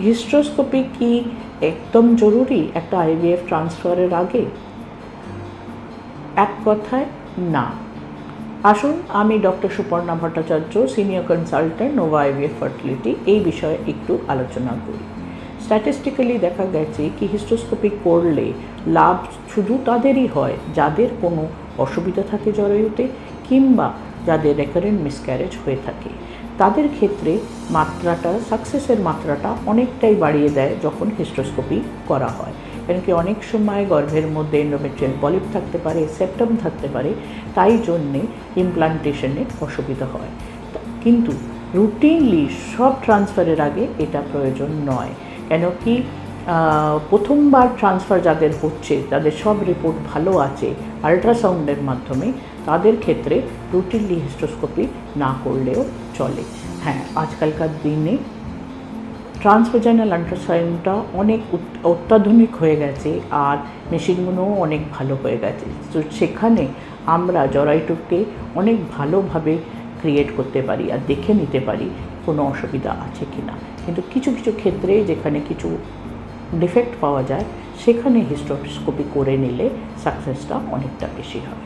Hysteroscopy কি একদম জরুরি একটা আইভিএফ ট্রান্সফারের আগে? এক কথায় না। আসুন, আমি doctor Suparna Bhattacharya, senior consultant, Nova IVF fertility, এই বিষয়ে একটু আলোচনা করি। স্ট্যাটিস্টিক্যালি দেখা গেছে কি হিস্ট্রোস্কোপি করলে লাভ শুধু তাদেরই হয় যাদের কোনো অসুবিধা থাকে জরায়ুতে, কিংবা যাদের রেকারেন্ট মিসক্যারেজ হয়ে থাকে। তাদের ক্ষেত্রে মাত্রাটা, সাকসেসের মাত্রাটা অনেকটাই বাড়িয়ে দেয় যখন হিস্ট্রোস্কোপি করা হয়। কারণ কি অনেক সময় গর্ভের মধ্যে এন্ডোমেট্রিয়াল পলিপ থাকতে পারে, সেপ্টাম থাকতে পারে, তাই জন্যে ইমপ্লান্টেশনে অসুবিধা হয়। কিন্তু রুটিনলি সব ট্রান্সফারের আগে এটা প্রয়োজন নয়। কেন কি প্রথমবার ট্রান্সফার যাদের হচ্ছে তাদের সব রিপোর্ট ভালো আছে আল্ট্রাসাউন্ডের মাধ্যমে, তাদের ক্ষেত্রে রুটিনলি হিস্ট্রোস্কোপি না করলেও চলে। হ্যাঁ, আজকালকার দিনে ট্রান্সভেজাইনাল আল্ট্রাসাউন্ডটা অনেক অত্যাধুনিক হয়ে গেছে, আর মেশিনগুলোও অনেক ভালো হয়ে গেছে। তো সেখানে আমরা জরায়ুকে অনেক ভালোভাবে ক্রিয়েট করতে পারি আর দেখে নিতে পারি কোনো অসুবিধা আছে কি না। কিন্তু কিছু কিছু ক্ষেত্রে যেখানে কিছু ডিফেক্ট পাওয়া যায়, সেখানে হিস্ট্রোস্কোপি করে নিলে সাকসেসটা অনেকটা বেশি হয়।